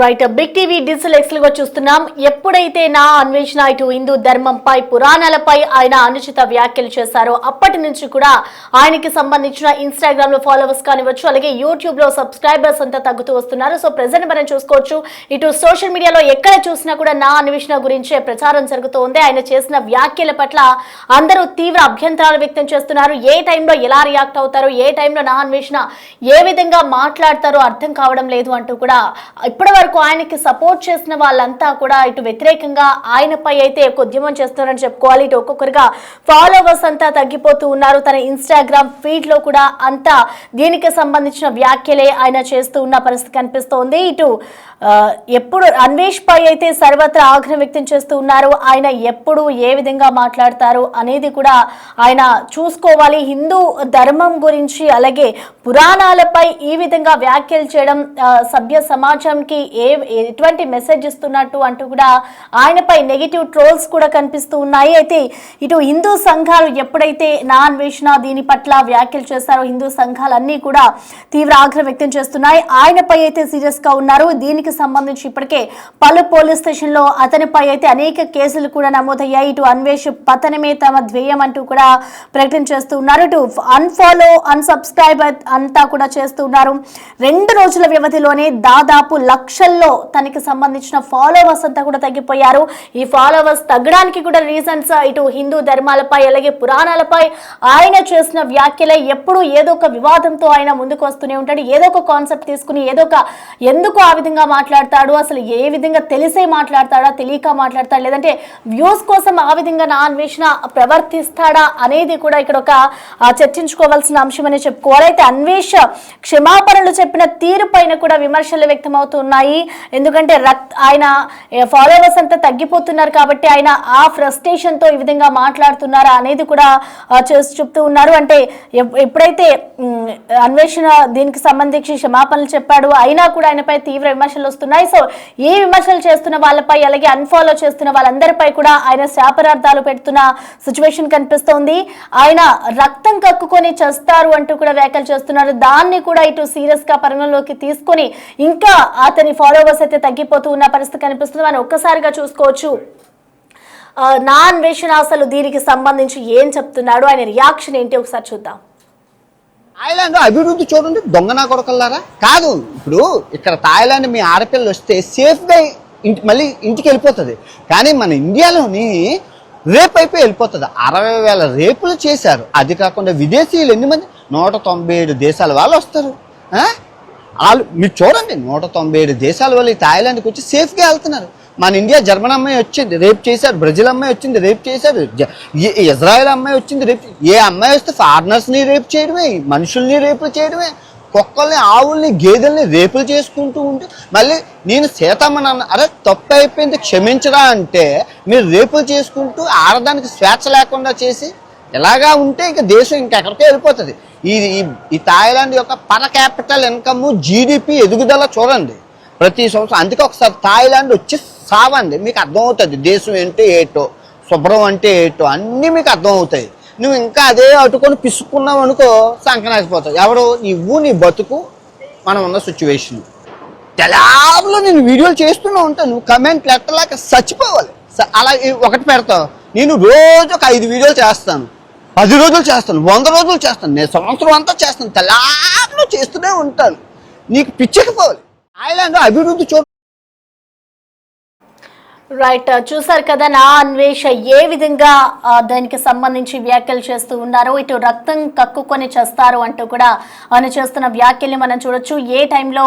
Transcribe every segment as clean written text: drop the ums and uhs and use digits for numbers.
Right big TV digital ఎక్స్లుగా చూస్తున్నాం. ఎప్పుడైతే నా అన్వేషణ ఇటు హిందూ ధర్మంపై పురాణాలపై ఆయన అనుచిత వ్యాఖ్యలు చేశారో అప్పటి నుంచి కూడా ఆయనకి సంబంధించిన ఇన్స్టాగ్రామ్ లో ఫాలోవర్స్ కానివచ్చు, అలాగే యూట్యూబ్ లో సబ్స్క్రైబర్స్ అంతా తగ్గుతూ వస్తున్నారు. సో ప్రెసెంట్ మనం చూసుకోవచ్చు, ఇటు సోషల్ మీడియాలో ఎక్కడ చూసినా కూడా నా అన్వేషణ గురించే ప్రచారం జరుగుతోంది. ఆయన చేసిన వ్యాఖ్యల పట్ల అందరూ తీవ్ర అభ్యంతరాలు వ్యక్తం చేస్తున్నారు. ఏ టైంలో ఎలా రియాక్ట్ అవుతారు, ఏ టైంలో నా అన్వేషణ ఏ విధంగా మాట్లాడతారో అర్థం కావడం లేదు అంటూ కూడా ఇప్పటి వరకు ఆయనకి సపోర్ట్ చేసిన వాళ్ళంతా కూడా ఇటు వ్యతిరేకంగా ఆయనపై అయితే ఉద్యమం చేస్తున్నారని చెప్పుకోవాలి. ఇటు ఒక్కొక్కరిగా ఫాలోవర్స్ అంతా తగ్గిపోతూ ఉన్నారు. తన ఇన్స్టాగ్రామ్ ఫీడ్ లో కూడా అంతా దీనికి సంబంధించిన వ్యాఖ్యలే ఆయన చేస్తూ ఉన్న పరిస్థితి కనిపిస్తోంది. ఇటు ఎప్పుడు అన్వేష్ పై అయితే సర్వత్రా ఆగ్రహం వ్యక్తం చేస్తూ ఉన్నారు. ఆయన ఎప్పుడు ఏ విధంగా మాట్లాడతారు అనేది కూడా ఆయన చూసుకోవాలి. హిందూ ధర్మం గురించి అలాగే పురాణాలపై ఈ విధంగా వ్యాఖ్యలు చేయడం సభ్య సమాజంకి ఎటువంటి మెసేజ్ ఇస్తున్నట్టు అంటూ కూడా ఆయనపై నెగిటివ్ ట్రోల్స్ కూడా కనిపిస్తూ ఉన్నాయి. అయితే ఇటు హిందూ సంఘాలు ఎప్పుడైతే నా అన్వేషణ దీని పట్ల వ్యాఖ్యలు చేశారో హిందూ సంఘాలన్నీ కూడా తీవ్ర ఆగ్రహం వ్యక్తం చేస్తున్నాయి. ఆయనపై అయితే సీరియస్ గా ఉన్నారు. దీనికి సంబంధించి ఇప్పటికే పలు పోలీస్ స్టేషన్ లో అతనిపై అయితే అనేక కేసులు కూడా నమోదయ్యాయి. ఇటు అన్వేష్ పతనమే తమ ధ్యేయం అంటూ కూడా ప్రకటన చేస్తూ ఉన్నారు. ఇటు అన్ఫాలో అన్సబ్స్క్రైబ్ అంతా కూడా చేస్తూ ఉన్నారు. 2 రోజుల వ్యవధిలోనే దాదాపు లక్షల్లో తనకి సంబంధించిన ఫాలోవర్స్ అంతా కూడా తగ్గిపోయారు. ఈ ఫాలోవర్స్ తగ్గడానికి కూడా రీజన్స్ ఇటు హిందూ ధర్మాలపై అలాగే పురాణాలపై ఆయన చేసిన వ్యాఖ్యలే. ఎప్పుడు ఏదో ఒక వివాదంతో ఆయన ముందుకు వస్తూనే ఉంటాడు. ఏదో ఒక కాన్సెప్ట్ తీసుకుని ఎందుకు ఆ విధంగా మాట్లాడతాడు, అసలు ఏ విధంగా తెలిసే మాట్లాడతాడా, తెలియక మాట్లాడతాడు, లేదంటే వ్యూస్ కోసం ఆ విధంగా నా అన్వేషణ ప్రవర్తిస్తాడా అనేది కూడా ఇక్కడ ఒక చర్చించుకోవాల్సిన అంశం అని చెప్పుకోవాలి. అయితే అన్వేష్ క్షమాపణలు చెప్పిన తీరు పైన కూడా విమర్శలు వ్యక్తం అవుతున్నాయి. ఎందుకంటే ఆయన ఫాలోవర్స్ అంతా తగ్గిపోతున్నారు కాబట్టి ఆయన ఆ ఫ్రస్ట్రేషన్ తో ఈ విధంగా మాట్లాడుతున్నారా అనేది కూడా చెప్తూ ఉన్నారు. అంటే ఎప్పుడైతే అన్వేషణ దీనికి సంబంధించి క్షమాపణలు చెప్పాడు అయినా కూడా ఆయనపై తీవ్ర విమర్శలు వస్తున్నాయి. సో ఈ విమర్శలు చేస్తున్న వాళ్ళపై అలాగే అన్ఫాలో చేస్తున్న వాళ్ళందరిపై కూడా ఆయన శాపరార్థాలు పెడుతున్న సిచ్యువేషన్ కనిపిస్తోంది. ఆయన రక్తం కక్కుకొని చేస్తారు అంటూ కూడా వ్యాఖ్యలు చేస్తున్నారు. దాన్ని కూడా ఇటు సీరియస్ గా పరిగణలోకి తీసుకొని ఇంకా అతని ఫాలోవర్స్ అయితే తగ్గిపోతూ ఉన్న పరిస్థితి కనిపిస్తుంది. మనం ఒక్కసారిగా చూసుకోవచ్చు నా అన్వేషణ అసలు దీనికి సంబంధించి ఏం చెప్తున్నాడు, ఆయన రియాక్షన్ ఏంటి ఒకసారి చూద్దాం. థాయిలాండ్ అభివృద్ధి చూడండి, దొంగనా కొడకల్లారా కాదు. ఇప్పుడు ఇక్కడ థాయిలాండ్ మీ ఆడపిల్లలు వస్తే సేఫ్గా మళ్ళీ ఇంటికి వెళ్ళిపోతుంది. కానీ మన ఇండియాలోని రేప్ అయిపోయి వెళ్ళిపోతుంది. 60,000 రేపులు చేశారు. అది కాకుండా విదేశీయులు ఎన్ని మంది 197 దేశాల వాళ్ళు వస్తారు. వాళ్ళు మీరు చూడండి, 197 దేశాల వాళ్ళు ఈ థాయిలాండ్కి వచ్చి సేఫ్గా వెళ్తున్నారు. మన ఇండియా జర్మన్ అమ్మాయి వచ్చింది రేప్ చేశారు, బ్రెజిల్ అమ్మాయి వచ్చింది రేప్ చేశారు, ఇజ్రాయెల్ అమ్మాయి వచ్చింది రేప్. ఏ అమ్మాయి వస్తే ఫారినర్స్ని రేప్ చేయడమే, మనుషుల్ని రేపులు చేయడమే, కుక్కల్ని ఆవుల్ని గేదెల్ని రేపులు చేసుకుంటూ ఉంటే మళ్ళీ నేను సీతమ్మనన్న అరే తప్పు అయిపోయింది క్షమించరా అంటే మీరు రేపులు చేసుకుంటూ ఆడదానికి స్వేచ్ఛ లేకుండా చేసి ఇలాగా ఉంటే ఇంకా దేశం ఇంకెక్కడికో వెళ్ళిపోతుంది. ఈ థాయిలాండ్ యొక్క పర్ క్యాపిటల్ ఇన్కమ్ జీడిపి ఎదుగుదల చూడండి ప్రతి సంవత్సరం. అందుకే ఒకసారి థాయిలాండ్ వచ్చి సావండి, మీకు అర్థమవుతుంది దేశం అంటే ఏటో, శుభ్రం అంటే ఏటో అన్నీ మీకు అర్థమవుతాయి. నువ్వు ఇంకా అదే అటుకొని పిసుకున్నావు అనుకో సంకనాకపోతావు. ఎవరు నువ్వు నీ బతుకు మనం ఉన్న సిచ్యువేషన్. తెలాబులో నేను వీడియోలు చేస్తూనే ఉంటాను, నువ్వు కమెంట్లు ఎట్టలాగా చచ్చిపోవాలి. అలా ఒకటి పెడతావు, నేను రోజు ఒక 5 వీడియోలు చేస్తాను, 10 రోజులు చేస్తాను, 100 రోజులు చేస్తాను, నేను సంవత్సరం అంతా చేస్తాను, తెలాబులో చేస్తూనే ఉంటాను. నీకు పిచ్చెక్కిపోవాలి. థాయిలాండ్ అభివృద్ధి రైట్, చూసారు కదా నా అన్వేష ఏ విధంగా దానికి సంబంధించి వ్యాఖ్యలు చేస్తూ ఉన్నారో. ఇటు రక్తం కక్కుకొని చేస్తారు అంటూ కూడా ఆయన చేస్తున్న వ్యాఖ్యల్ని మనం చూడొచ్చు. ఏ టైంలో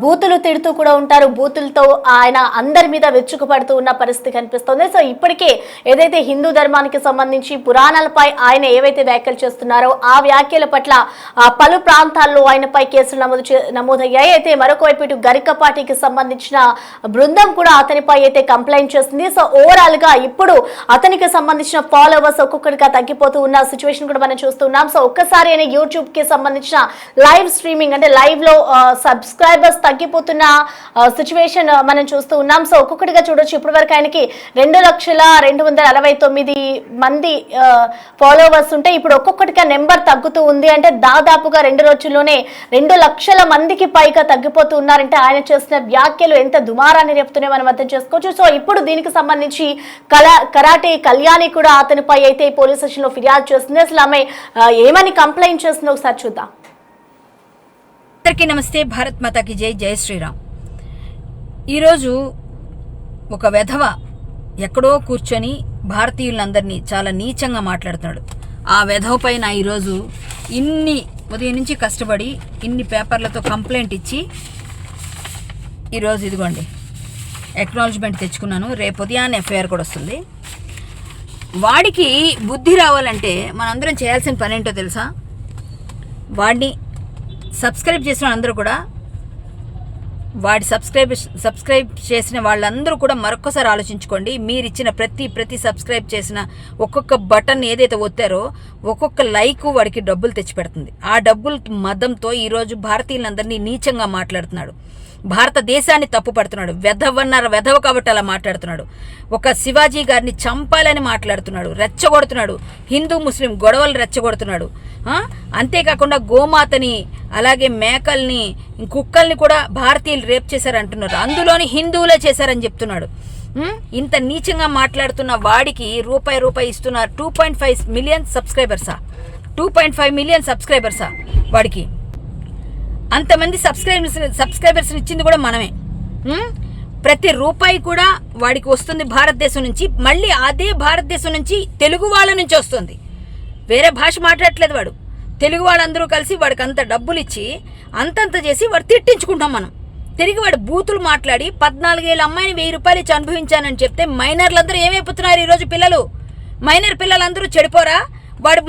బూతులు తిడుతూ కూడా ఉంటారు, బూతులతో ఆయన అందరి మీద వెచ్చుకుపడుతూ ఉన్న పరిస్థితి కనిపిస్తుంది. సో ఇప్పటికే ఏదైతే హిందూ ధర్మానికి సంబంధించి పురాణాలపై ఆయన ఏవైతే వ్యాఖ్యలు చేస్తున్నారో ఆ వ్యాఖ్యల పట్ల పలు ప్రాంతాల్లో ఆయనపై కేసులు నమోదయ్యాయి. అయితే మరొక వైపు ఇటు గరికపాటికి సంబంధించిన బృందం కూడా అతనిపై అయితే కంప్లైంట్ కంప్లైంట్ చేసింది. సో ఓవరాల్ గా ఇప్పుడు అతనికి సంబంధించిన ఫాలోవర్స్ ఒక్కొక్కటిగా తగ్గిపోతూ ఉన్న సిచ్యువేషన్ కూడా మనం చూస్తున్నాం. సో ఒక్కసారి అయినా యూట్యూబ్ కి సంబంధించిన లైవ్ స్ట్రీమింగ్ అంటే లైవ్ లో సబ్స్క్రైబర్స్ తగ్గిపోతున్న సిచ్యువేషన్ మనం చూస్తూ ఉన్నాం. సో ఒక్కొక్కటిగా చూడొచ్చు. ఇప్పటి వరకు ఆయనకి 2,269 మంది ఫాలోవర్స్ ఉంటే ఇప్పుడు ఒక్కొక్కటిగా నెంబర్ తగ్గుతూ ఉంది. అంటే దాదాపుగా 2 రోజుల్లోనే 2 లక్షల మందికి పైగా తగ్గిపోతూ ఉన్నారంటే ఆయన చేసిన వ్యాఖ్యలు ఎంత దుమారాన్ని రేపుతున్నాయో మనం అర్థం చేసుకోవచ్చు. సో ఇప్పుడు దీనికి సంబంధించి కరాటే కళ్యాణి కూడా అతనిపై అయితే పోలీస్ స్టేషన్ లో ఫిర్యాదు చేస్తుంది. అసలు ఆమె ఏమని కంప్లైంట్ చేస్తుందో ఒకసారి చూద్దాం. అందరికీ నమస్తే. భారత్ మాతాకి జై. జై శ్రీరామ్. ఈరోజు ఒక వెధవ ఎక్కడో కూర్చొని భారతీయులందరినీ చాలా నీచంగా మాట్లాడుతున్నాడు. ఆ వెధవ పైన ఈరోజు ఉదయం నుంచి కష్టపడి ఇన్ని పేపర్లతో కంప్లైంట్ ఇచ్చి ఈరోజు ఇదిగోండి ఎక్నాలజ్మెంట్ తెచ్చుకున్నాను. రేపు ఉదయాన్నే ఎఫ్ఐఆర్ కూడా వస్తుంది. వాడికి బుద్ధి రావాలంటే మనందరం చేయాల్సిన పని ఏంటో తెలుసా? వాడిని సబ్స్క్రైబ్ చేసిన అందరూ కూడా వాడి సబ్స్క్రైబ్ చేసిన వాళ్ళందరూ కూడా మరొక్కసారి ఆలోచించుకోండి. మీరు ఇచ్చిన ప్రతి సబ్స్క్రైబ్ చేసిన ఒక్కొక్క బటన్ ఏదైతే ఒత్తారో ఒక్కొక్క లైక్ వాడికి డబ్బులు తెచ్చిపెడుతుంది. ఆ డబ్బుల మదంతో ఈరోజు భారతీయులందరినీ నీచంగా మాట్లాడుతున్నాడు. భారతదేశాన్ని తప్పు పడుతున్నాడు. వెధవ కాబట్టి అలా మాట్లాడుతున్నాడు. ఒక శివాజీ గారిని చంపాలని మాట్లాడుతున్నాడు, రెచ్చగొడుతున్నాడు. హిందూ ముస్లిం గొడవలు రెచ్చగొడుతున్నాడు. అంతేకాకుండా గోమాతని అలాగే మేకల్ని కుక్కల్ని కూడా భారతీయులు రేప్ చేశారంటున్నారు. అందులోని హిందువులే చేశారని చెప్తున్నాడు. ఇంత నీచంగా మాట్లాడుతున్న వాడికి రూపాయి ఇస్తున్నారు. 2.5 మిలియన్ సబ్స్క్రైబర్సా? 2.5 మిలియన్ సబ్స్క్రైబర్సా వాడికి? అంతమంది సబ్స్క్రైబర్స్ ఇచ్చింది కూడా మనమే. ప్రతి రూపాయి కూడా వాడికి వస్తుంది భారతదేశం నుంచి. మళ్ళీ అదే భారతదేశం నుంచి తెలుగు వాళ్ళ నుంచి వస్తుంది. వేరే భాష మాట్లాడట్లేదు వాడు. తెలుగు వాళ్ళందరూ కలిసి వాడికి అంత డబ్బులు ఇచ్చి అంతంత చేసి వాడు తిట్టించుకుంటాం మనం. తిరిగి వాడు బూతులు మాట్లాడి 14 ఏళ్ళ అమ్మాయిని 1000 రూపాయలు ఇచ్చి అనుభవించానని చెప్తే మైనర్లందరూ ఏమైపోతున్నారు ఈరోజు? మైనర్ పిల్లలందరూ చెడిపోరా? వాడు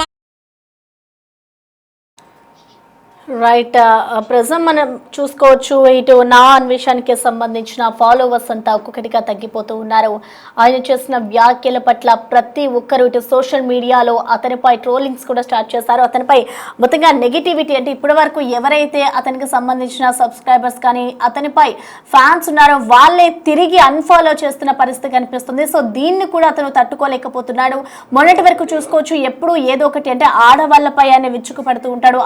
రైట్. ప్రజెంట్ మనం చూసుకోవచ్చు ఇటు నా అన్వేషణకి సంబంధించిన ఫాలోవర్స్ అంతా ఒక్కొక్కటిగా తగ్గిపోతూ ఉన్నారు. ఆయన చేసిన వ్యాఖ్యల పట్ల ప్రతి ఒక్కరు ఇటు సోషల్ మీడియాలో అతనిపై ట్రోలింగ్స్ కూడా స్టార్ట్ చేశారు. అతనిపై మొత్తంగా నెగిటివిటీ అంటే ఇప్పటి వరకు ఎవరైతే అతనికి సంబంధించిన సబ్స్క్రైబర్స్ కానీ అతనిపై ఫ్యాన్స్ ఉన్నారో వాళ్ళే తిరిగి అన్ఫాలో చేస్తున్న పరిస్థితి కనిపిస్తుంది. సో దీన్ని కూడా అతను తట్టుకోలేకపోతున్నాడు. మొన్నటి వరకు చూసుకోవచ్చు ఎప్పుడు ఏదో ఒకటి అంటే ఆడవాళ్ళపై ఆయన విచ్చుకు పడుతూ ఉంటాడు.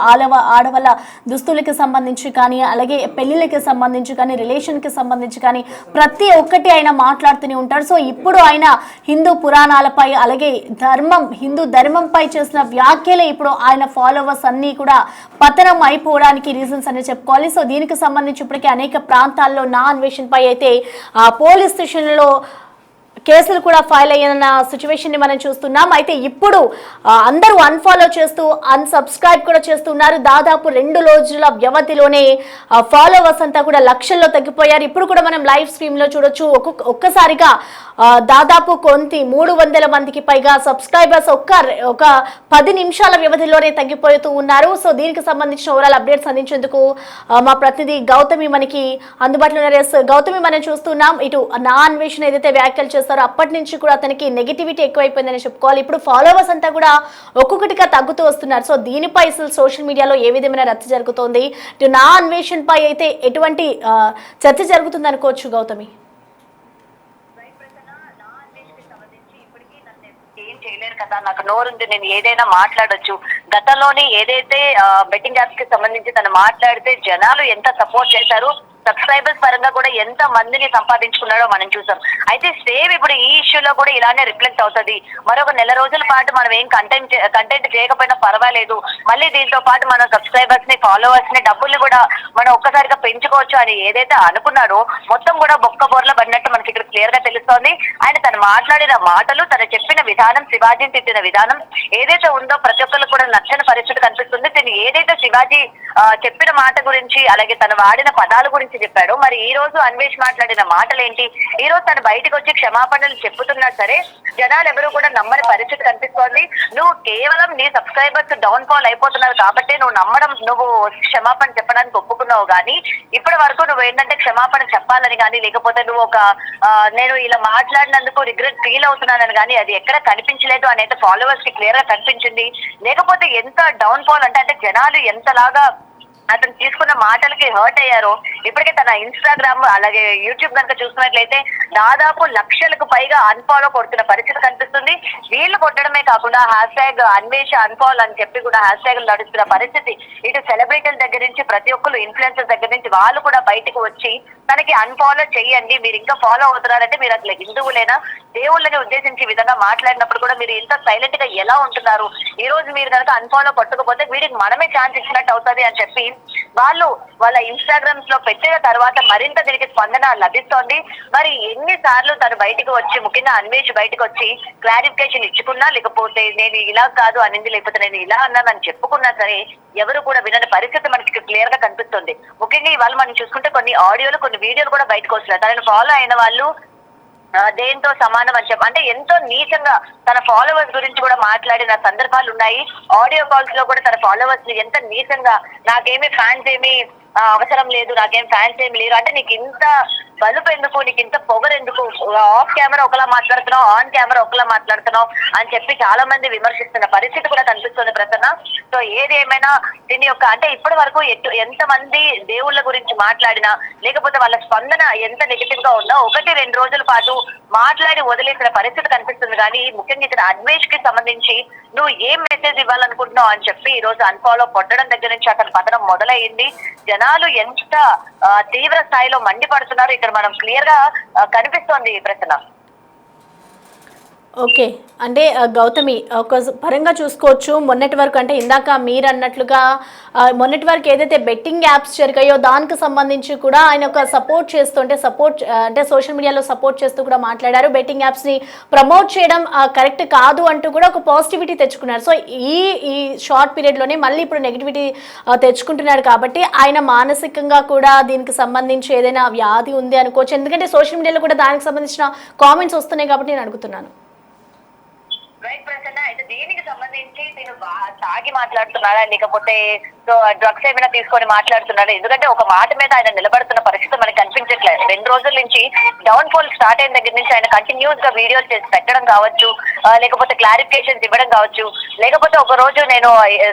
ఆడవాళ్ళ దుస్తులకి సంబంధించి కానీ అలాగే పెళ్లిళ్ళకి సంబంధించి కానీ రిలేషన్కి సంబంధించి కానీ ప్రతి ఒక్కటి ఆయన మాట్లాడుతూనే ఉంటాడు. సో ఇప్పుడు ఆయన హిందూ పురాణాలపై అలాగే హిందూ ధర్మంపై చేసిన వ్యాఖ్యలే ఇప్పుడు ఆయన ఫాలోవర్స్ అన్నీ కూడా పతనం అయిపోవడానికి రీజన్స్ అని చెప్పుకోవాలి. సో దీనికి సంబంధించి ఇప్పటికే అనేక ప్రాంతాల్లో నా అన్వేషణపై అయితే పోలీస్ స్టేషన్లో కేసులు కూడా ఫైల్ అయిన సిచ్యువేషన్ ని మనం చూస్తున్నాం. అయితే ఇప్పుడు అందరూ అన్ఫాలో చేస్తూ అన్సబ్స్క్రైబ్ కూడా చేస్తున్నారు. దాదాపు 2 రోజుల వ్యవధిలోనే ఫాలోవర్స్ అంతా కూడా లక్షల్లో తగ్గిపోయారు. ఇప్పుడు కూడా మనం లైవ్ స్ట్రీమ్ లో చూడొచ్చు. ఒక్కసారిగా దాదాపు 300 మందికి పైగా సబ్స్క్రైబర్స్ ఒక 10 నిమిషాల వ్యవధిలోనే తగ్గిపోతూ ఉన్నారు. సో దీనికి సంబంధించిన ఓవరాల్ అప్డేట్స్ అందించేందుకు మా ప్రతినిధి గౌతమి మనకి అందుబాటులో ఉన్నారు. గౌతమి, మనం చూస్తున్నాం ఇటు నా అన్వేషణ ఏదైతే వ్యాఖ్యలు చేస్తారో అప్పటి నుంచి కూడా అతనికి నెగిటివిటీ ఎక్కువైపోయిందని చెప్పుకోవాలి. ఇప్పుడు ఫాలోవర్స్ అంతా కూడా ఒక్కొక్కటిగా తగ్గుతూ వస్తున్నారు. సో దీనిపై అసలు సోషల్ మీడియాలో ఏ విధమైన రచ్చ జరుగుతోంది? ఇటు నా అన్వేషణపై అయితే ఎటువంటి చర్చ జరుగుతుంది అనుకోవచ్చు గౌతమి? చేయలేరు కదా, నాకు నోరుంది, నేను ఏదైనా మాట్లాడొచ్చు. గతంలోని ఏదైతే బెట్టింగ్ యాప్స్ కి సంబంధించి తను మాట్లాడితే జనాలు ఎంత సపోర్ట్ చేశారు, సబ్స్క్రైబర్స్ పరంగా కూడా ఎంత మందిని సంపాదించుకున్నాడో మనం చూసాం. అయితే సేమ్ ఇప్పుడు ఈ ఇష్యూలో కూడా ఇలానే రిఫ్లెక్ట్ అవుతుంది. మరొక 1 నెల రోజుల పాటు మనం ఏం కంటెంట్ చేయకపోయినా పర్వాలేదు, మళ్ళీ దీంతో పాటు మన సబ్స్క్రైబర్స్ ని ఫాలోవర్స్ ని డబ్బుల్ని కూడా మనం ఒక్కసారిగా పెంచుకోవచ్చు అని ఏదైతే అనుకున్నాడో మొత్తం కూడా బొక్క బోర్ల పడినట్టు మనకి ఇక్కడ క్లియర్ గా తెలుస్తోంది. ఆయన తను మాట్లాడిన మాటలు, తను చెప్పిన విధానం, శివాజీని తిట్టిన విధానం ఏదైతే ఉందో ప్రతి ఒక్కరికి కూడా నచ్చని పరిస్థితి కనిపిస్తుంది. తను ఏదైతే శివాజీ చెప్పిన మాట గురించి అలాగే తను వాడిన పదాల గురించి చెప్పాడు. మరి ఈ రోజు అన్వేష్ మాట్లాడిన మాటలు ఏంటి? ఈ రోజు తను బయటకు వచ్చి క్షమాపణలు చెప్పుతున్నా సరే జనాలు ఎవరు కూడా నమ్మని పరిస్థితి కనిపిస్తోంది. నువ్వు కేవలం నీ సబ్స్క్రైబర్స్ డౌన్ ఫాల్ అయిపోతున్నారు కాబట్టి నువ్వు క్షమాపణ చెప్పడానికి ఒప్పుకున్నావు. కానీ ఇప్పటి వరకు నువ్వు ఏంటంటే క్షమాపణ చెప్పాలని కానీ లేకపోతే నువ్వు ఒక నేను ఇలా మాట్లాడినందుకు రిగ్రెట్ ఫీల్ అవుతున్నానని కానీ అది ఎక్కడ కనిపించలేదు అని అయితే ఫాలోవర్స్ కి క్లియర్ గా కనిపించింది. లేకపోతే ఎంత డౌన్ ఫాల్ అంటే జనాలు ఎంతలాగా అతను తీసుకున్న మాటలకి హర్ట్ అయ్యారో. ఇప్పటికే తన ఇన్స్టాగ్రామ్ అలాగే యూట్యూబ్ కనుక చూసుకున్నట్లయితే దాదాపు లక్షలకు పైగా అన్ఫాలో కొడుతున్న పరిస్థితి కనిపిస్తుంది. వీళ్ళు కొట్టడమే కాకుండా హ్యాష్ అన్వేష అన్ఫాలో అని చెప్పి కూడా హ్యాష్ ట్యాగ్ నడుస్తున్న పరిస్థితి. ఇటు సెలబ్రిటీల దగ్గర నుంచి ప్రతి ఒక్కరు ఇన్ఫ్లుయెన్సర్ దగ్గర నుంచి వాళ్ళు కూడా బయటకు వచ్చి తనకి అన్ఫాలో చెయ్యండి, మీరు ఇంకా ఫాలో అవుతున్నారంటే మీరు అసలు హిందువులేనా, దేవుళ్ళని ఉద్దేశించి విధంగా మాట్లాడినప్పుడు కూడా మీరు ఇంత సైలెంట్ గా ఎలా ఉంటున్నారు, ఈ రోజు మీరు కనుక అన్ఫాలో కొట్టకపోతే వీడికి మనమే ఛాన్స్ ఇచ్చినట్టు అవుతుంది అని చెప్పి వాళ్ళు వాళ్ళ ఇన్స్టాగ్రామ్స్ లో పెట్టిన తర్వాత మరింత దీనికి స్పందన లభిస్తోంది. మరి ఎన్నిసార్లు తను బయటకు వచ్చి ముఖ్యంగా అన్వేష్ బయటకు వచ్చి క్లారిఫికేషన్ ఇచ్చుకున్నా, లేకపోతే నేను ఇలా కాదు అనింది, లేకపోతే నేను ఇలా అన్నానని చెప్పుకున్నా సరే ఎవరు కూడా వినని పరిస్థితి మనకి క్లియర్ గా కనిపిస్తుంది. ముఖ్యంగా ఇవాళ మనం చూసుకుంటే కొన్ని ఆడియోలు కొన్ని వీడియోలు కూడా బయటకు వస్తున్నాయి. తనను ఫాలో అయిన వాళ్ళు దేంతో సమానం అని చెప్పి అంటే ఎంతో నీచంగా తన ఫాలోవర్స్ గురించి కూడా మాట్లాడిన సందర్భాలు ఉన్నాయి. ఆడియో కాల్స్ లో కూడా తన ఫాలోవర్స్ ని ఎంత నీచంగా, నాకేమి ఫ్యాన్స్ ఏమి అవసరం లేదు, నాకేం ఫ్యాన్స్ ఏమి లేరు అంటే నీకు ఇంత బలుపు ఎందుకు, నీకు ఇంత పొగరెందుకు, ఆఫ్ కెమెరా ఒకలా మాట్లాడుతున్నావు, ఆన్ కెమెరా ఒకలా మాట్లాడుతున్నావు అని చెప్పి చాలా మంది విమర్శిస్తున్న పరిస్థితి కూడా కనిపిస్తుంది ప్రసన్న. సో ఏది ఏమైనా దీని యొక్క అంటే ఇప్పటి వరకు ఎంత మంది దేవుళ్ళ గురించి మాట్లాడినా లేకపోతే వాళ్ళ స్పందన ఎంత నెగిటివ్ గా ఉన్నా 1-2 రోజుల పాటు మాట్లాడి వదిలేసిన పరిస్థితి కనిపిస్తుంది. కానీ ముఖ్యంగా ఇక్కడ అన్వేష్ కి సంబంధించి నువ్వు ఏం మెసేజ్ ఇవ్వాలనుకుంటున్నావు అని చెప్పి ఈ రోజు అన్ఫాలో కొట్టడం దగ్గర నుంచి అతని పతనం మొదలైంది. జనాలు ఎంత తీవ్ర స్థాయిలో మండిపడుతున్నారు ఇక్కడ మనం క్లియర్ గా కనిపిస్తోంది ప్రశ్న. ఓకే, అంటే గౌతమి ఒక పరంగా చూసుకోవచ్చు. మొన్నటి వరకు అంటే ఇందాక మీరు అన్నట్లుగా మొన్నటి వరకు ఏదైతే బెట్టింగ్ యాప్స్ జరిగాయో దానికి సంబంధించి కూడా ఆయన ఒక సపోర్ట్ చేస్తుంటే అంటే సోషల్ మీడియాలో సపోర్ట్ చేస్తూ కూడా మాట్లాడారు. బెట్టింగ్ యాప్స్ని ప్రమోట్ చేయడం కరెక్ట్ కాదు అంటూ కూడా ఒక పాజిటివిటీ తెచ్చుకున్నారు. సో ఈ షార్ట్ పీరియడ్లోనే మళ్ళీ ఇప్పుడు నెగిటివిటీ తెచ్చుకుంటున్నాడు కాబట్టి ఆయన మానసికంగా కూడా దీనికి సంబంధించి ఏదైనా వ్యాధి ఉంది అనుకోవచ్చు. ఎందుకంటే సోషల్ మీడియాలో కూడా దానికి సంబంధించిన కామెంట్స్ వస్తున్నాయి కాబట్టి నేను అడుగుతున్నాను. రైట్ ప్రసన్న, అయితే దీనికి సంబంధించి నేను తాగి మాట్లాడుతున్నాడా లేకపోతే డ్రగ్స్ ఏమైనా తీసుకొని మాట్లాడుతున్నాడా? ఎందుకంటే ఒక మాట మీద ఆయన నిలబడుతున్న పరిస్థితి మనకి కనిపించట్లేదు. 2 రోజుల నుంచి డౌన్ ఫాల్ స్టార్ట్ అయిన దగ్గర నుంచి ఆయన కంటిన్యూస్ గా వీడియోస్ చేసి పెట్టడం కావచ్చు, లేకపోతే క్లారిఫికేషన్స్ ఇవ్వడం కావచ్చు, లేకపోతే ఒక రోజు నేను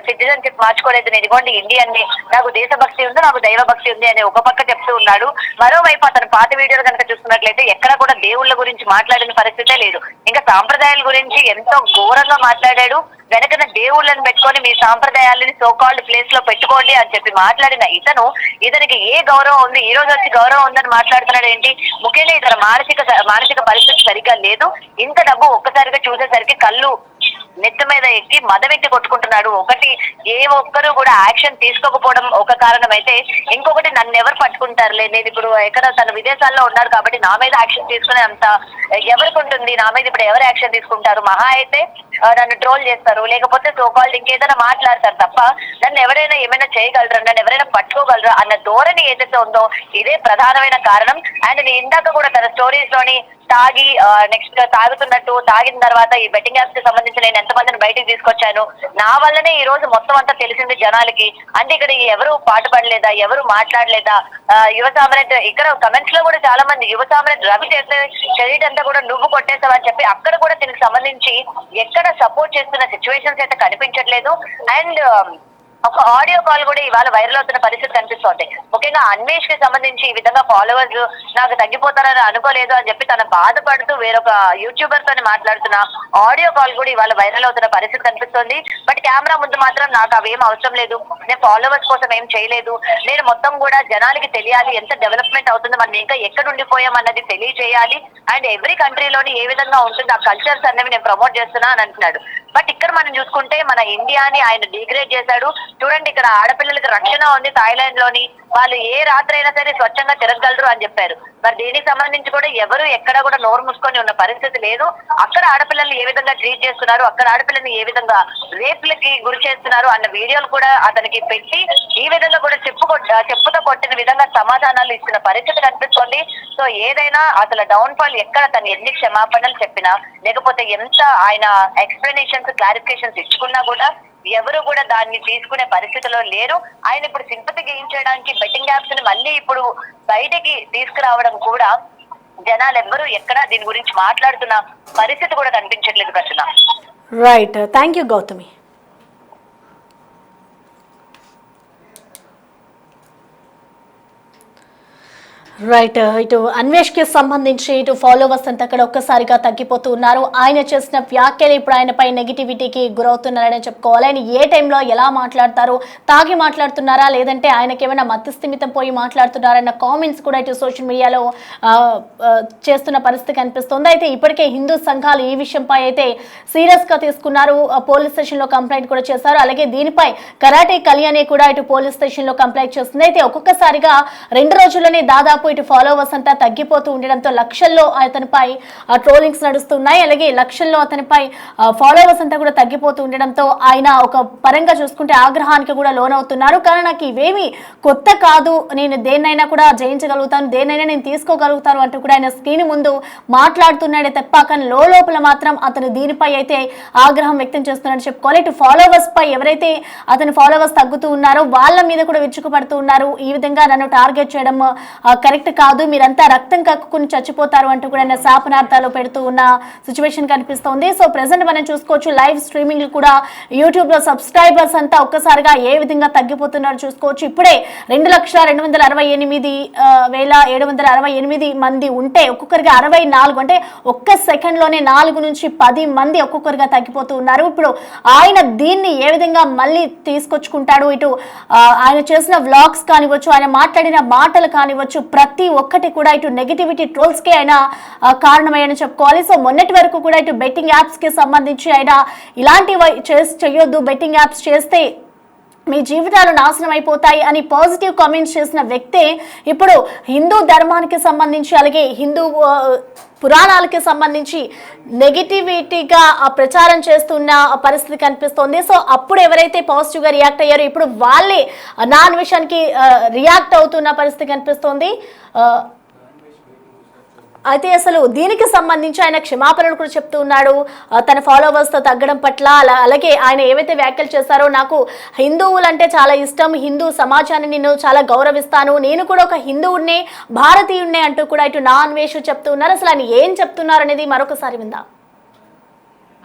సిటిజన్షిప్ మార్చుకోలేదు, నేను ఇవ్వండి ఇండియన్ ని, నాకు దేశభక్తి ఉంది, నాకు దైవ భక్తి ఉంది అని ఒక పక్క చెప్తూ ఉన్నాడు. మరోవైపు అతను పాత వీడియోలు కనుక చూసుకున్నట్లయితే ఎక్కడ కూడా దేవుళ్ళ గురించి మాట్లాడిన పరిస్థితే లేదు. ఇంకా సాంప్రదాయాల గురించి ఎంతో ఘోరంగా మాట్లాడాడు. వెనకన దేవుళ్ళని పెట్టుకొని మీ సాంప్రదాయాలని సోకాల్డ్ ప్లేస్ లో పెట్టుకోండి అని చెప్పి మాట్లాడిన ఇతనికి ఏ గౌరవం ఉంది? ఈ రోజు వచ్చి గౌరవం ఉందని మాట్లాడుతున్నాడు ఏంటి? ముఖ్యంగా ఇతర మానసిక పరిస్థితి సరిగ్గా లేదు. ఇంత డబ్బు ఒక్కసారిగా చూసేసరికి కళ్ళు నెత్తి మీద ఎక్కి మదవెక్కి కొట్టుకుంటున్నాడు. ఒకటి ఏ ఒక్కరు కూడా యాక్షన్ తీసుకోకపోవడం ఒక కారణం అయితే, ఇంకొకటి నన్ను ఎవరు పట్టుకుంటారులే, నేను ఇప్పుడు ఎక్కడ తన విదేశాల్లో ఉన్నాడు కాబట్టి నా మీద యాక్షన్ తీసుకునే అంత ఎవరికి ఉంటుంది, నా మీద ఇప్పుడు ఎవరు యాక్షన్ తీసుకుంటారు? మహా అయితే నన్ను ట్రోల్ చేస్తారు, లేకపోతే సోకాల్డ్ ఇంకేదైనా మాట్లాడతారు తప్ప నన్ను ఎవరైనా ఏమైనా చేయగలరా, నన్ను ఎవరైనా పట్టుకోగలరా అన్న ధోరణి ఏదైతే ఉందో ఇదే ప్రధానమైన కారణం. అండ్ నేను ఇందాక కూడా తన స్టోరీస్ లోని తాగి నెక్స్ట్ తాగుతున్నట్టు, తాగిన తర్వాత ఈ బెట్టింగ్ యాప్స్ కి సంబంధించి నేను ఎంతమందిని బయటికి తీసుకొచ్చాను, నా వల్లనే ఈ రోజు మొత్తం అంతా తెలిసింది జనాలకి అంటే ఇక్కడ ఎవరు పాటుపడలేదా, ఎవరు మాట్లాడలేదా? యువ సామ్రాట్ ఇక్కడ కమెంట్స్ లో కూడా చాలా మంది యువ సామ్రాట్ రవి చేసే క్రెడిట్ అంతా కూడా నువ్వు కొట్టేసావని చెప్పి అక్కడ కూడా దీనికి సంబంధించి ఎక్కడ సపోర్ట్ చేస్తున్న సిచ్యువేషన్స్ అయితే కనిపించట్లేదు. అండ్ ఒక ఆడియో కాల్ కూడా ఇవాళ వైరల్ అవుతున్న పరిస్థితి కనిపిస్తోంది. ముఖ్యంగా అన్వేష్ కి సంబంధించి ఈ విధంగా ఫాలోవర్స్ నాకు తగ్గిపోతారని అనుకోలేదు అని చెప్పి తన బాధపడుతూ వేరొక యూట్యూబర్ తోని మాట్లాడుతున్న ఆడియో కాల్ కూడా ఇవాళ వైరల్ అవుతున్న పరిస్థితి కనిపిస్తోంది. బట్ కెమెరా ముందు మాత్రం నాకు అవేం అవసరం లేదు, నేను ఫాలోవర్స్ కోసం ఏం చేయలేదు, నేను మొత్తం కూడా జనాలకి తెలియాలి ఎంత డెవలప్మెంట్ అవుతుందో, మనం ఇంకా ఎక్కడ ఉండిపోయాం అన్నది తెలియజేయాలి. అండ్ ఎవ్రీ కంట్రీలోని ఏ విధంగా ఉంటుంది ఆ కల్చర్స్ అనేవి నేను ప్రమోట్ చేస్తున్నా అని అంటున్నాడు. బట్ ఇక్కడ మనం చూసుకుంటే మన ఇండియాని ఆయన డిగ్రేడ్ చేశాడు. చూడండి ఇక్కడ ఆడపిల్లలకి రక్షణ ఉంది థాయిలాండ్ లోని, వాళ్ళు ఏ రాత్రి అయినా సరే స్వచ్ఛంగా తిరగగలరు అని చెప్పారు. మరి దీనికి సంబంధించి కూడా ఎవరు ఎక్కడ కూడా నోరు మూసుకొని ఉన్న పరిస్థితి లేదు. అక్కడ ఆడపిల్లల్ని ఏ విధంగా ట్రీట్ చేస్తున్నారు, అక్కడ ఆడపిల్లల్ని ఏ విధంగా రేపులకి గురి చేస్తున్నారు అన్న వీడియోలు కూడా అతనికి పెట్టి ఈ విధంగా కూడా చెప్పుతో కొట్టిన విధంగా సమాధానాలు ఇస్తున్న పరిస్థితి కనిపిస్తోంది. సో ఏదైనా అసలు డౌన్ ఫాల్ ఎక్కడ తను ఎన్ని క్షమాపణలు చెప్పినా లేకపోతే ఎంత ఆయన ఎక్స్ప్లెనేషన్స్ క్లారిఫికేషన్స్ ఇచ్చుకున్నా కూడా ఎవరు కూడా దాన్ని తీసుకునే పరిస్థితిలో లేరు. ఆయన ఇప్పుడు సింపతి గెయిన్ చేయడానికి బెట్టింగ్ యాప్స్ ని మళ్ళీ ఇప్పుడు బయటకి తీసుకురావడం కూడా జనాలు ఎవ్వరూ ఎక్కడ దీని గురించి మాట్లాడుతున్న పరిస్థితి కూడా కనిపించట్లేదు ప్రశ్న. Right, thank you Gautami. Right, ఇటు అన్వేష్కి సంబంధించి ఇటు ఫాలోవర్స్ అంతా అక్కడ ఒక్కసారిగా తగ్గిపోతూ ఉన్నారు. ఆయన చేసిన వ్యాఖ్యలు ఇప్పుడు ఆయనపై నెగిటివిటీకి గురవుతున్నారని చెప్పుకోవాలి. ఆయన ఏ టైంలో ఎలా మాట్లాడతారు, తాగి మాట్లాడుతున్నారా లేదంటే ఆయనకి ఏమైనా మతిస్థిమితం పోయి మాట్లాడుతున్నారన్న కామెంట్స్ కూడా ఇటు సోషల్ మీడియాలో చేస్తున్న పరిస్థితి కనిపిస్తుంది. అయితే ఇప్పటికే హిందూ సంఘాలు ఈ విషయంపై అయితే సీరియస్గా తీసుకున్నారు, పోలీస్ స్టేషన్లో కంప్లైంట్ కూడా చేశారు. అలాగే దీనిపై కరాటే కళ్యాణి కూడా ఇటు పోలీస్ స్టేషన్లో కంప్లైంట్ చేస్తుంది. అయితే ఒక్కొక్కసారిగా 2 రోజుల్లోనే దాదాపు ఇటు ఫాలోవర్స్ అంతా తగ్గిపోతూ ఉండడంతో లక్షల్లో అతనిపై ట్రోలింగ్స్ నడుస్తున్నాయి. అలాగే లక్షల్లో అతనిపై ఫాలోవర్స్ అంతా కూడా తగ్గిపోతూ ఉండడంతో ఆయన ఒక పరంగా చూసుకుంటే ఆగ్రహానికి కూడా లోనవుతున్నారు. కానీ నాకు ఇవేమి కొత్త కాదు, నేను దేన్నైనా కూడా జయించగలుగుతాను, దేన్నైనా నేను తీసుకోగలుగుతాను అంటూ కూడా ఆయన స్క్రీన్ ముందు మాట్లాడుతున్నాడే తప్ప కానీ లోపల మాత్రం అతను దీనిపై అయితే ఆగ్రహం వ్యక్తం చేస్తున్నాడని చెప్పుకోవాలి. ఇటు ఫాలోవర్స్ పై ఎవరైతే అతని ఫాలోవర్స్ తగ్గుతూ ఉన్నారో వాళ్ళ మీద కూడా విరుచుకుపడుతూ ఉన్నారు. ఈ విధంగా నన్ను టార్గెట్ చేయడం కరెక్ట్ కాదు, మీరంతా రక్తం కక్కుని చచ్చిపోతారు అంటూ కూడా శాపనార్థాలు పెడుతూ ఉన్న సిచ్యువేషన్ కనిపిస్తోంది. సో ప్రెసెంట్ మనం చూసుకోవచ్చు లైవ్ స్ట్రీమింగ్ కూడా యూట్యూబ్ లో సబ్స్క్రైబర్స్ అంతా ఒక్కసారిగా ఏ విధంగా తగ్గిపోతున్నారో చూసుకోవచ్చు. ఇప్పుడే 2,268,768 మంది ఉంటే ఒక్కొక్కరికి 64 అంటే ఒక్క సెకండ్ లోనే 4 నుంచి 10 మంది ఒక్కొక్కరిగా తగ్గిపోతూ ఉన్నారు. ఇప్పుడు ఆయన దీన్ని ఏ విధంగా మళ్ళీ తీసుకొచ్చుకుంటాడు, ఇటు ఆయన చేసిన వ్లాగ్స్ కానివచ్చు, ఆయన మాట్లాడిన మాటలు కానివచ్చు, ప్రతి ఒక్కటి కూడా ఇటు నెగిటివిటీ ట్రోల్స్ కి ఆయన కారణమయ్యని చెప్పుకోవాలి. సో మొన్నటి వరకు కూడా ఇటు బెట్టింగ్ యాప్స్ కి సంబంధించి ఆయన ఇలాంటివి చేయొద్దు, బెట్టింగ్ యాప్స్ చేస్తే మీ జీవితాలు నాశనం అయిపోతాయి అని పాజిటివ్ కామెంట్స్ చేసిన వ్యక్తే ఇప్పుడు హిందూ ధర్మానికి సంబంధించి అలాగే హిందూ పురాణాలకి సంబంధించి నెగిటివిటీగా ప్రచారం చేస్తున్న పరిస్థితి కనిపిస్తోంది. సో అప్పుడు ఎవరైతే పాజిటివ్గా రియాక్ట్ అయ్యారో ఇప్పుడు వాళ్ళే నాన్ విషయానికి రియాక్ట్ అవుతున్న పరిస్థితి కనిపిస్తోంది. అయితే అసలు దీనికి సంబంధించి ఆయన క్షమాపణలు కూడా చెప్తూ ఉన్నాడు తన ఫాలోవర్స్ తో తగ్గడం పట్ల. అలాగే ఆయన ఏవైతే వ్యాఖ్యలు చేశారో, నాకు హిందువులంటే చాలా ఇష్టం, హిందూ సమాజాన్ని నేను చాలా గౌరవిస్తాను, నేను కూడా ఒక హిందువున్నే భారతీయున్నే అంటూ కూడా ఇటు నా అన్వేషణ చెప్తూ ఉన్నారు. అసలు ఆయన ఏం చెప్తున్నారు అనేది మరొకసారి విందాం.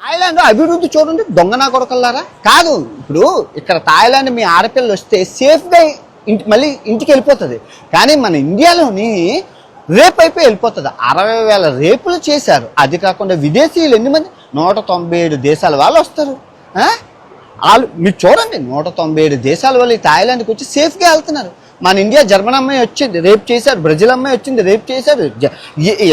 థాయిలాండ్ అభివృద్ధి చూడండి, దొంగనా కొడకల్లారా. కాదు, ఇప్పుడు ఇక్కడ థాయిలాండ్ మీ ఆడపిల్లలు వస్తే సేఫ్గా మళ్ళీ ఇంటికి వెళ్ళిపోతుంది. కానీ మన ఇండియాలోని రేపు అయిపోయి వెళ్ళిపోతుంది. 60,000 రేపులు చేశారు. అది కాకుండా విదేశీయులు ఎన్ని మంది, 197 దేశాల వాళ్ళు వస్తారు. వాళ్ళు మీరు చూడండి, 197 దేశాల వాళ్ళు ఈ థాయిలాండ్కి వచ్చి సేఫ్గా వెళ్తున్నారు. మన ఇండియా జర్మన్ అమ్మాయి వచ్చింది రేపు చేశారు, బ్రెజిల్ అమ్మాయి వచ్చింది రేపు చేశారు,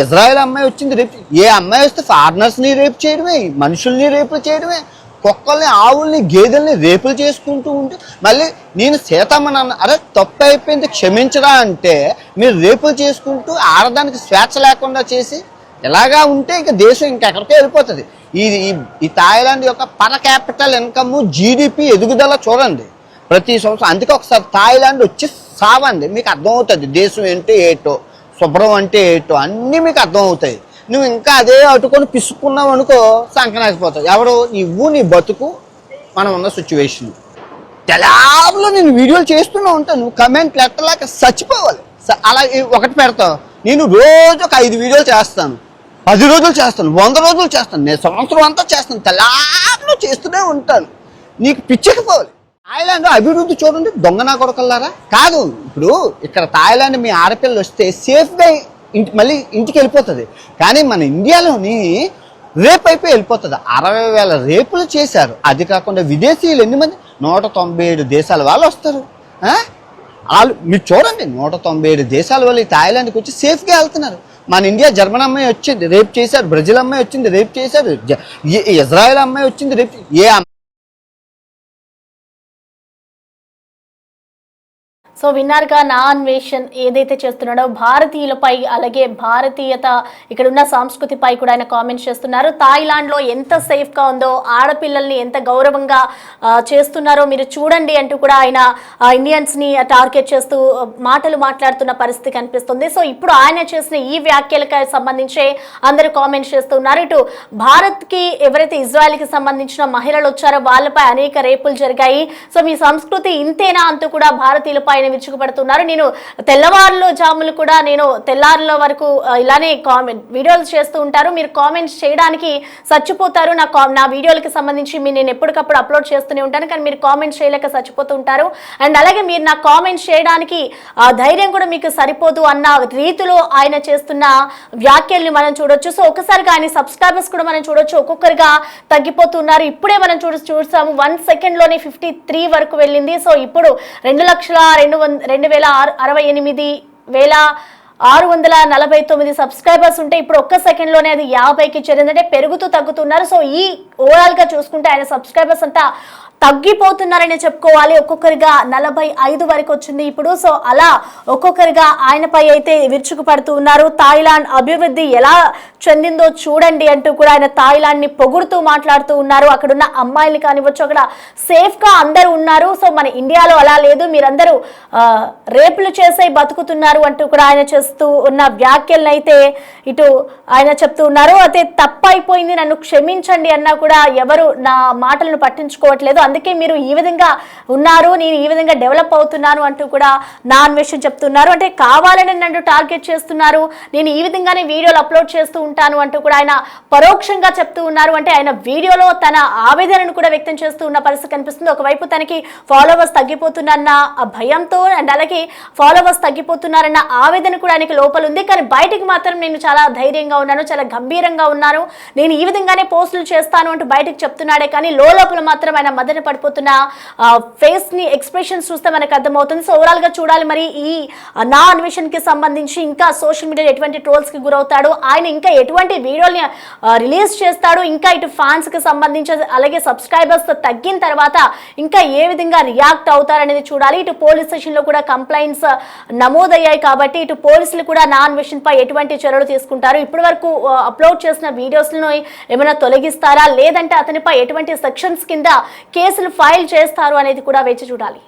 ఇజ్రాయెల్ అమ్మాయి వచ్చింది రేపు. ఏ అమ్మాయి వస్తే ఫారినర్స్ని రేపు చేయడమే, మనుషుల్ని రేపులు చేయడమే, కుక్కల్ని ఆవుల్ని గేదెల్ని రేపులు చేసుకుంటూ ఉంటే మళ్ళీ నేను సీతమ్మనన్న అరే తప్పు అయిపోయింది క్షమించరా అంటే మీరు రేపులు చేసుకుంటూ ఆడదానికి స్వేచ్ఛ లేకుండా చేసి ఇలాగా ఉంటే ఇంకా దేశం ఇంకెక్కడికో వెళ్ళిపోతుంది. ఈ థాయిలాండ్ యొక్క పర్ క్యాపిటల్ ఇన్కమ్ జీడిపి ఎదుగుదల చూడండి ప్రతి సంవత్సరం. అందుకే ఒకసారి థాయిలాండ్ వచ్చి సావండి, మీకు అర్థమవుతుంది దేశం అంటే ఏటో, శుభ్రం అంటే ఏటో అన్నీ మీకు అర్థమవుతాయి. నువ్వు ఇంకా అదే అటుకొని పిసుకున్నావు అనుకో సంకనాకపోతావు. ఎవరు నువ్వు, నీ బతుకు, మనం ఉన్న సిచ్యువేషన్. తెలాబులో నేను వీడియోలు చేస్తూనే ఉంటాను, నువ్వు కమెంట్లు ఎట్టలేక చచ్చిపోవాలి. అలా ఒకటి పెడతావు, నేను రోజు ఒక 5 వీడియోలు చేస్తాను, 10 రోజులు చేస్తాను, 100 రోజులు చేస్తాను, నేను సంవత్సరం అంతా చేస్తాను, తెలాబులో చేస్తూనే ఉంటాను. నీకు పిచ్చెక్కిపోవాలి. థాయిలాండ్ అభివృద్ధి చూడండి, దొంగనా కొడకల్లారా. కాదు, ఇప్పుడు ఇక్కడ థాయిలాండ్ మీ ఆడపిల్లలు వస్తే సేఫ్గా మళ్ళీ ఇంటికి వెళ్ళిపోతుంది. కానీ మన ఇండియాలోని రేపు అయిపోయి వెళ్ళిపోతుంది. 60,000 రేపులు చేశారు. అది కాకుండా విదేశీయులు ఎన్ని మంది, 197 దేశాల వాళ్ళు వస్తారు. వాళ్ళు మీరు చూడండి, 197 దేశాల వాళ్ళు ఈ థాయిలాండ్కి వచ్చి సేఫ్గా వెళ్తున్నారు. మన ఇండియా జర్మన్ అమ్మాయి వచ్చింది రేపు చేశారు, బ్రెజిల్ అమ్మాయి వచ్చింది రేపు చేశారు, ఇజ్రాయెల్ అమ్మాయి వచ్చింది రేపు. సో విన్నారుగా నా అన్వేషణ్ ఏదైతే చేస్తున్నాడో భారతీయులపై అలాగే భారతీయత ఇక్కడ ఉన్న సంస్కృతిపై కూడా ఆయన కామెంట్స్ చేస్తున్నారు. థాయిలాండ్లో ఎంత సేఫ్గా ఉందో, ఆడపిల్లల్ని ఎంత గౌరవంగా చేస్తున్నారో మీరు చూడండి అంటూ కూడా ఆయన ఇండియన్స్ని టార్గెట్ చేస్తూ మాటలు మాట్లాడుతున్న పరిస్థితి కనిపిస్తుంది. సో ఇప్పుడు ఆయన చేసిన ఈ వ్యాఖ్యలకు సంబంధించి అందరూ కామెంట్స్ చేస్తున్నారు. ఇటు భారత్కి ఎవరైతే ఇజ్రాయెల్కి సంబంధించిన మహిళలు వచ్చారో వాళ్ళపై అనేక రేపులు జరిగాయి. సో మీ సంస్కృతి ఇంతేనా అంటూ కూడా భారతీయులపై ఆయన విరుచుకుపడుతున్నారు. నేను తెల్లవారులు జాములు కూడా నేను తెల్లారుల వరకు ఇలానే వీడియోలు చేస్తూ ఉంటారు. మీరు కామెంట్స్ చేయడానికి చచ్చిపోతారు. నా వీడియోలకి సంబంధించి నేను ఎప్పటికప్పుడు అప్లోడ్ చేస్తూనే ఉంటాను, కానీ మీరు కామెంట్స్ చేయలేక చచ్చిపోతూ ఉంటారు. అండ్ అలాగే మీరు నా కామెంట్స్ చేయడానికి ధైర్యం కూడా మీకు సరిపోదు అన్న రీతిలో ఆయన చేస్తున్న వ్యాఖ్యల్ని మనం చూడొచ్చు. సో ఒకసారిగా ఆయన సబ్స్క్రైబర్స్ కూడా మనం చూడొచ్చు, ఒక్కొక్కరిగా తగ్గిపోతున్నారు. ఇప్పుడే మనం చూసాము 1 సెకండ్లోనే 53 వరకు వెళ్ళింది. సో ఇప్పుడు 2,68,649 సబ్స్క్రైబర్స్ ఉంటే ఇప్పుడు ఒక్క సెకండ్ లోనే అది 50కి చేరిందంటే పెరుగుతూ తగ్గుతున్నారు. సో ఈ ఓవరాల్ గా చూసుకుంటే ఆయన సబ్స్క్రైబర్స్ అంతా తగ్గిపోతున్నారని చెప్పుకోవాలి. ఒక్కొక్కరిగా 45 వరకు వచ్చింది ఇప్పుడు. సో అలా ఒక్కొక్కరిగా ఆయనపై అయితే విరుచుకుపడుతూ ఉన్నారు. థాయిలాండ్ అభివృద్ధి ఎలా చెందిందో చూడండి అంటూ కూడా ఆయన థాయిలాండ్ ని పొగుడుతూ మాట్లాడుతూ ఉన్నారు. అక్కడున్న అమ్మాయిలు కానివ్వచ్చు, అక్కడ సేఫ్ గా అందరూ ఉన్నారు. సో మన ఇండియాలో అలా లేదు, మీరందరూ రేపులు చేసే బతుకుతున్నారు అంటూ కూడా ఆయన చేస్తూ ఉన్న వ్యాఖ్యలను అయితే ఇటు ఆయన చెప్తూ ఉన్నారు. అయితే తప్పైపోయింది, నన్ను క్షమించండి అన్నా కూడా ఎవరు నా మాటలను పట్టించుకోవట్లేదు, అందుకే మీరు ఈ విధంగా ఉన్నారు, నేను ఈ విధంగా డెవలప్ అవుతున్నాను అంటూ కూడా నా అన్వేషణ చెప్తున్నారు. అంటే కావాలని నన్ను టార్గెట్ చేస్తున్నారు, నేను ఈ విధంగానే వీడియోలు అప్లోడ్ చేస్తూ ఉంటాను అంటూ కూడా ఆయన పరోక్షంగా చెప్తూ ఉన్నారు. అంటే ఆయన వీడియోలో తన ఆవేదనను కూడా వ్యక్తం చేస్తూ ఉన్న పరిస్థితి కనిపిస్తుంది. ఒకవైపు తనకి ఫాలోవర్స్ తగ్గిపోతున్నారన్న భయంతో అండ్ అలాగే ఫాలోవర్స్ తగ్గిపోతున్నారన్న ఆవేదన కూడా ఆయనకి లోపల ఉంది. కానీ బయటికి మాత్రం నేను చాలా ధైర్యంగా ఉన్నాను, చాలా గంభీరంగా ఉన్నాను, నేను ఈ విధంగానే పోస్టులు చేస్తాను అంటూ బయటకు చెప్తున్నాడే కానీ లోపల మాత్రం ఆయన మదన పడిపోతున్న ఫేస్ ని ఎక్స్ప్రెషన్స్ చూస్తే మనకు అర్థమవుతుంది. సో ఓవరాల్ గా చూడాలి మరి ఈ నా అన్వేషణకి సంబంధించి ఇంకా సోషల్ మీడియాలో ఎటువంటి ట్రోల్స్ కి గురవుతాడు, ఆయన ఇంకా ఎటువంటి వీడియోని రిలీజ్ చేస్తాడు, ఇంకా ఇటు ఫ్యాన్స్ కి సంబంధించి అలాగే సబ్స్క్రైబర్స్ తగ్గిన తర్వాత ఇంకా ఏ విధంగా రియాక్ట్ అవుతారనేది చూడాలి. ఇటు పోలీస్ స్టేషన్ లో కూడా కంప్లైంట్స్ నమోదయ్యాయి కాబట్టి ఇటు పోలీసులు కూడా నా అన్వేషణ పై ఎటువంటి చర్యలు తీసుకుంటారు, ఇప్పటి వరకు అప్లోడ్ చేసిన వీడియోస్ ను ఏమైనా తొలగిస్తారా, లేదంటే అతనిపై ఎటువంటి సెక్షన్స్ కింద కేసులు ఫైల్ చేస్తారు అనేది కూడా వేచి చూడాలి.